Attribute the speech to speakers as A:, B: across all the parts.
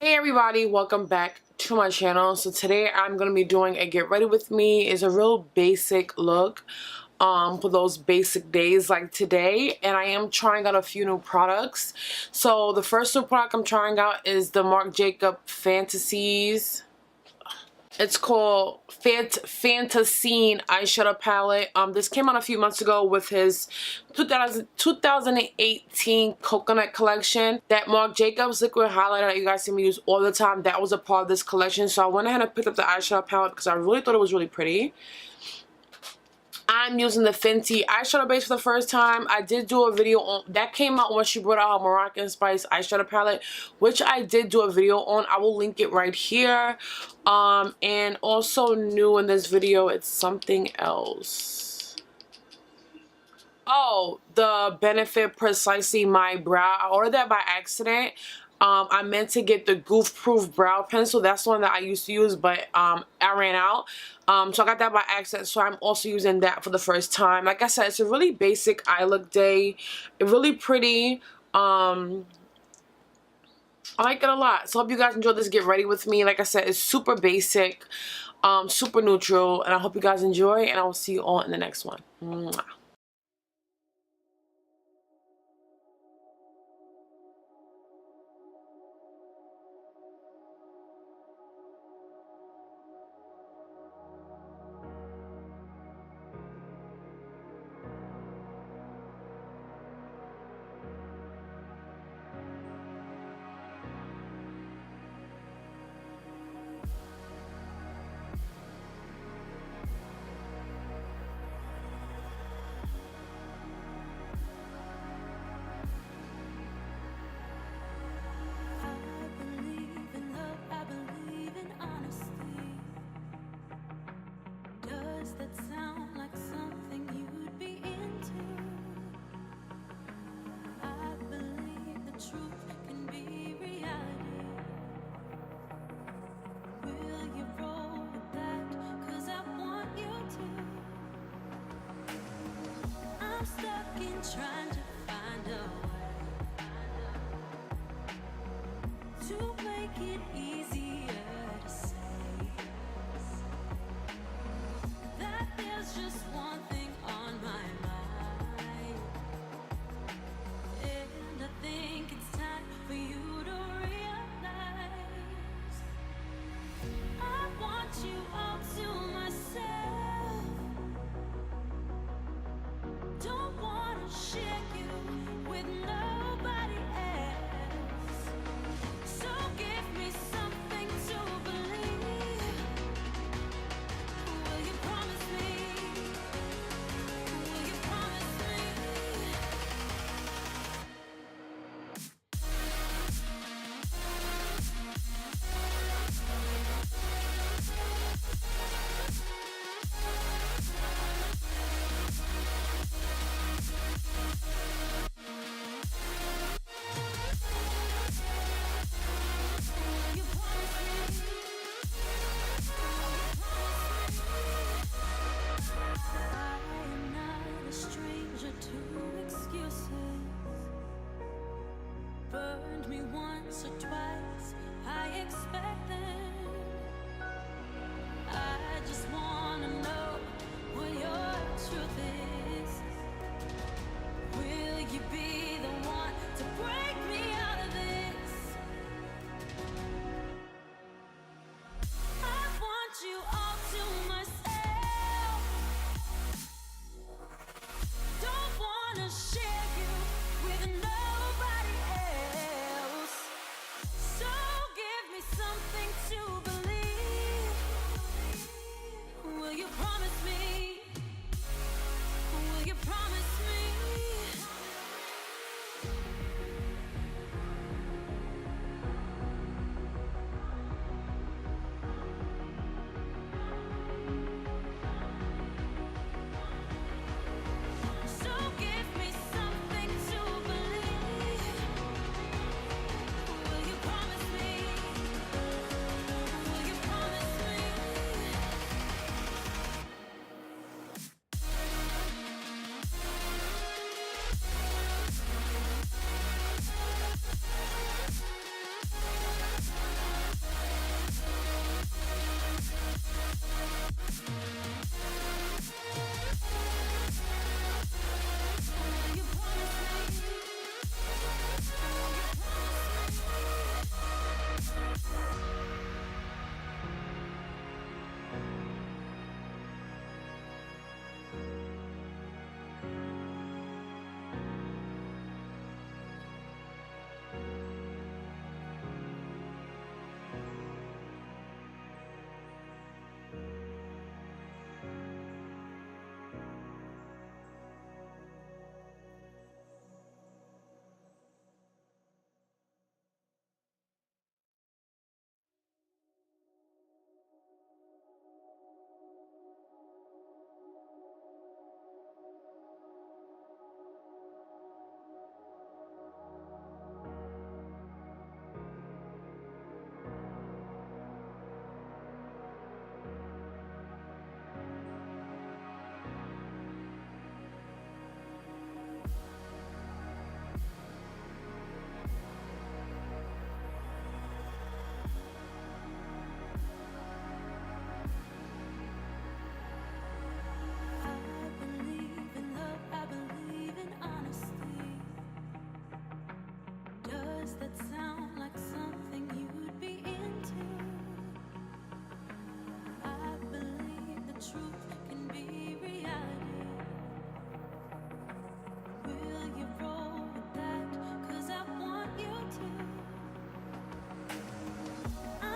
A: Hey everybody, welcome back to my channel. So today I'm going to be doing a get ready with me. It's a real basic look for those basic days like today, and I am trying out a few new products. So the first new product I'm trying out is the Marc Jacobs Fantascene. It's called Fantascene eyeshadow palette. This came out a few months ago with his 2018 coconut collection. That Marc Jacobs liquid highlighter that you guys see me use all the time, that was a part of this collection. So I went ahead and picked up the eyeshadow palette because I really thought it was really pretty. I'm using the Fenty eyeshadow base for the first time. I did do a video on that, came out when she brought out her Moroccan Spice eyeshadow palette, which I did do a video on. I will link it right here. And also new in this video, it's something else. Oh, the Benefit Precisely My Brow. I ordered that by accident. I meant to get the Goof Proof Brow Pencil. That's the one that I used to use, but I ran out. So I got that by accident, so I'm also using that for the first time. Like I said, it's a really basic eye look day. It's really pretty. I like it a lot. So I hope you guys enjoy this get ready with me. Like I said, it's super basic, super neutral, and I hope you guys enjoy, and I will see you all in the next one. Mwah.
B: Trying to find a way to make it easier to say that there's just one thing on my mind, and I think it's time for you to realize I want you all to myself. Don't wanna share you with nobody else. So give me something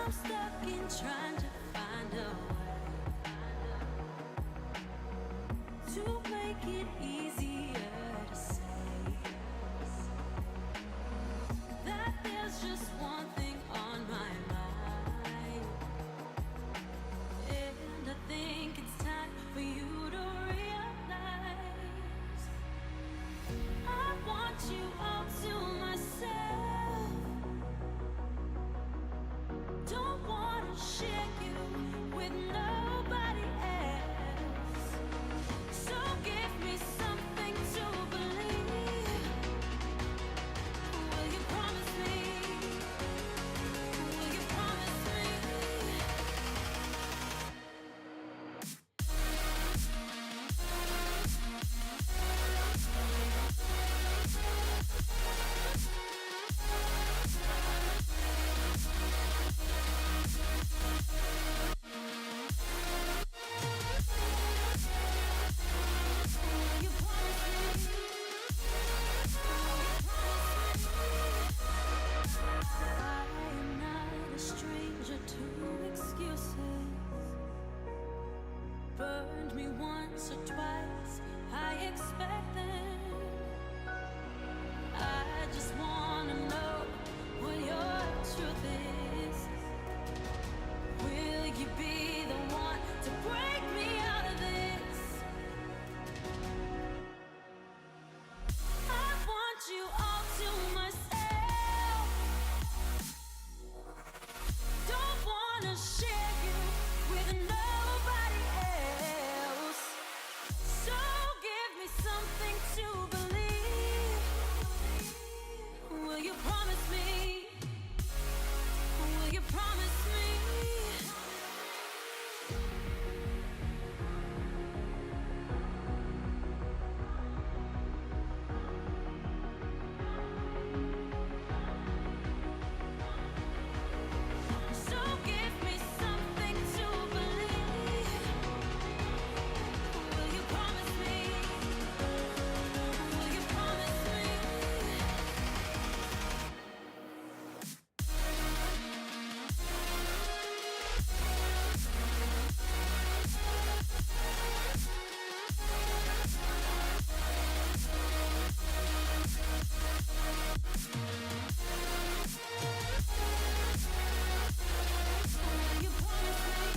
B: I'm stuck in trying to find a way to make it easier to say that there's just one thing on my mind. And I think it's time for you to realize I want you all to myself. Don't wanna share you with nobody else. So give me something to believe. Will you promise me? Will you promise me? Will you promise me? I am not a stranger to excuses. Burned me once or twice, I expect them. I just wanna know what your truth is. Will you be the one to break me out of this? I want you all to myself. Don't wanna share you with nobody else. So give me something to believe. Will you promise me? Will you promise me? So give me something to believe. Will you promise me? Will you promise me? Will you promise me?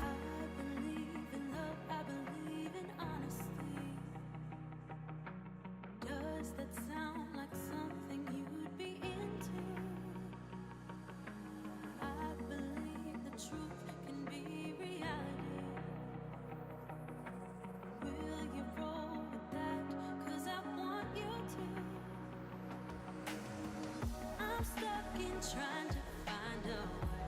B: I believe in love, I believe in honesty. Does that sound like something you'd be into? I believe the truth can be reality. Will you roll with that? 'Cause I want you to. I'm stuck in trying to find a way